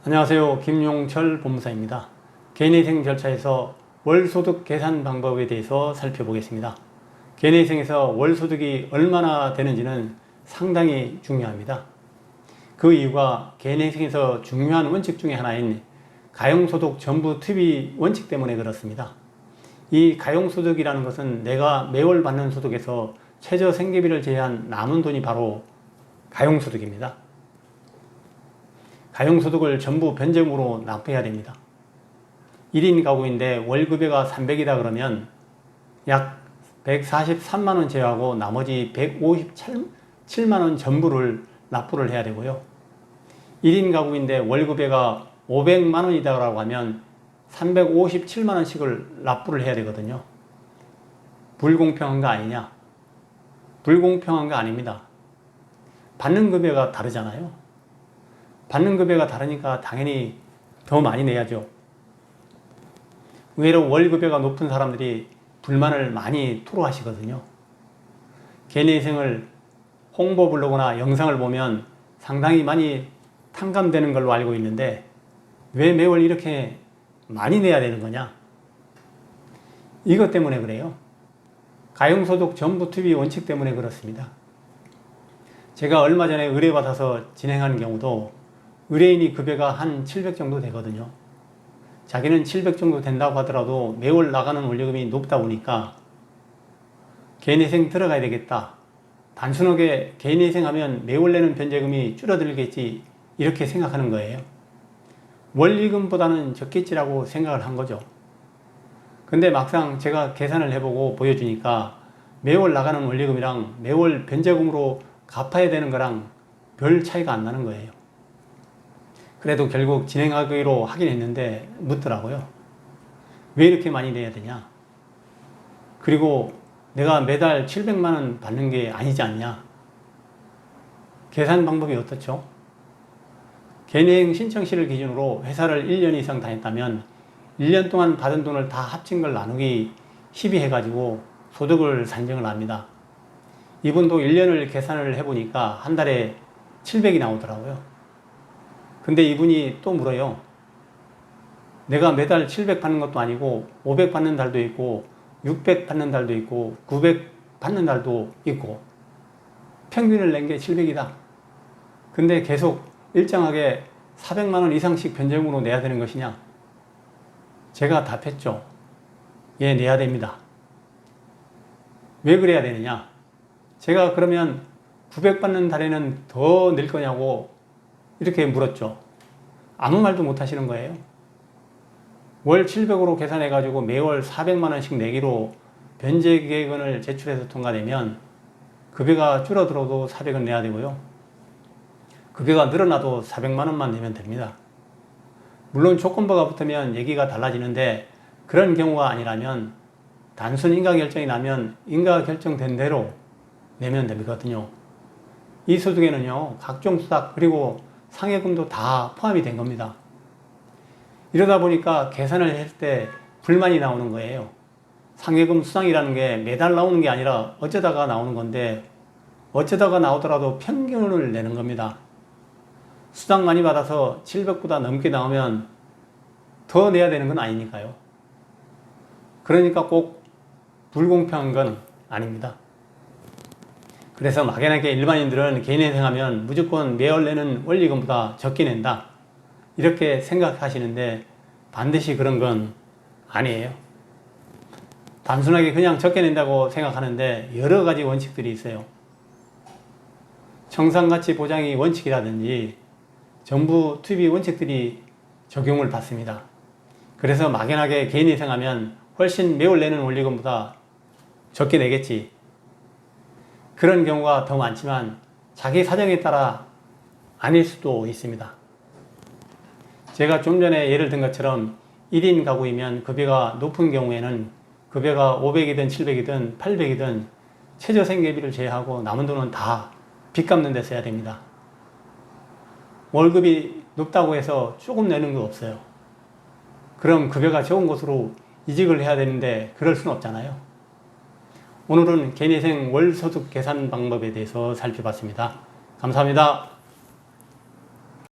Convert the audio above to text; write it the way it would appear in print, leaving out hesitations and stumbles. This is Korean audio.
안녕하세요. 김용철 법무사입니다. 개인회생 절차에서 월소득 계산 방법에 대해서 살펴보겠습니다. 개인회생에서 월소득이 얼마나 되는지는 상당히 중요합니다. 그 이유가 개인회생에서 중요한 원칙 중에 하나인 가용소득 전부 투입 원칙 때문에 그렇습니다. 이 가용소득이라는 것은 내가 매월 받는 소득에서 최저 생계비를 제외한 남은 돈이 바로 가용소득입니다. 가용소득을 전부 변제금으로 납부해야 됩니다. 1인 가구인데 월급여가 300이다 그러면 약 143만원 제외하고 나머지 157만원 전부를 납부를 해야 되고요. 1인 가구인데 월급여가 500만원이다 라고 하면 357만원씩을 납부를 해야 되거든요. 불공평한 거 아니냐? 불공평한 거 아닙니다. 받는 급여가 다르잖아요. 받는 급여가 다르니까 당연히 더 많이 내야죠. 의외로 월급여가 높은 사람들이 불만을 많이 토로하시거든요. 개인회생을 홍보 블로그나 영상을 보면 상당히 많이 탕감되는 걸로 알고 있는데 왜 매월 이렇게 많이 내야 되는 거냐? 이것 때문에 그래요. 가용소득 전부 투입 원칙 때문에 그렇습니다. 제가 얼마 전에 의뢰받아서 진행한 경우도 의뢰인이 급여가 한 700 정도 되거든요. 자기는 700 정도 된다고 하더라도 매월 나가는 원료금이 높다 보니까 개인회생 들어가야 되겠다. 단순하게 개인회생하면 매월 내는 변제금이 줄어들겠지 이렇게 생각하는 거예요. 원리금보다는 적겠지라고 생각을 한 거죠. 근데 막상 제가 계산을 해보고 보여주니까 매월 나가는 원리금이랑 매월 변제금으로 갚아야 되는 거랑 별 차이가 안 나는 거예요. 그래도 결국 진행하기로 하긴 했는데 묻더라고요. 왜 이렇게 많이 내야 되냐? 그리고 내가 매달 700만원 받는 게 아니지 않냐? 계산 방법이 어떻죠? 개인회생 신청시를 기준으로 회사를 1년 이상 다녔다면 1년 동안 받은 돈을 다 합친 걸 나누기 12 해가지고 소득을 산정을 합니다. 이분도 1년을 계산을 해보니까 한 달에 700이 나오더라고요. 근데 이분이 또 물어요. 내가 매달 700 받는 것도 아니고 500 받는 달도 있고 600 받는 달도 있고 900 받는 달도 있고 평균을 낸 게 700이다. 근데 계속 일정하게 400만원 이상씩 변제금으로 내야 되는 것이냐? 제가 답했죠. 예, 내야 됩니다. 왜 그래야 되느냐? 제가 그러면 900 받는 달에는 더 낼 거냐고 이렇게 물었죠. 아무 말도 못 하시는 거예요. 월 700으로 계산해 가지고 매월 400만원씩 내기로 변제 계획안을 제출해서 통과되면 급여가 줄어들어도 400은 내야 되고요. 급여가 늘어나도 400만원만 내면 됩니다. 물론 조건부가 붙으면 얘기가 달라지는데 그런 경우가 아니라면 단순 인가결정이 나면 인가결정된 대로 내면 되거든요. 이 소득에는요, 각종 수당 그리고 상여금도 다 포함이 된 겁니다. 이러다 보니까 계산을 할 때 불만이 나오는 거예요. 상여금 수당이라는 게 매달 나오는 게 아니라 어쩌다가 나오는 건데 어쩌다가 나오더라도 평균을 내는 겁니다. 수당 많이 받아서 700보다 넘게 나오면 더 내야 되는 건 아니니까요. 그러니까 꼭 불공평한 건 아닙니다. 그래서 막연하게 일반인들은 개인회생하면 무조건 매월 내는 원리금보다 적게 낸다 이렇게 생각하시는데 반드시 그런 건 아니에요. 단순하게 그냥 적게 낸다고 생각하는데 여러 가지 원칙들이 있어요. 청산가치 보장의 원칙이라든지 정부 투입 원칙들이 적용을 받습니다. 그래서 막연하게 개인회생하면 훨씬 매월 내는 원리금보다 적게 내겠지. 그런 경우가 더 많지만 자기 사정에 따라 아닐 수도 있습니다. 제가 좀 전에 예를 든 것처럼 1인 가구이면 급여가 높은 경우에는 급여가 500이든 700이든 800이든 최저생계비를 제외하고 남은 돈은 다 빚 갚는 데 써야 됩니다. 월급이 높다고 해서 조금 내는 거 없어요. 그럼 급여가 적은 곳으로 이직을 해야 되는데 그럴 수는 없잖아요. 오늘은 개인회생 월소득 계산 방법에 대해서 살펴봤습니다. 감사합니다.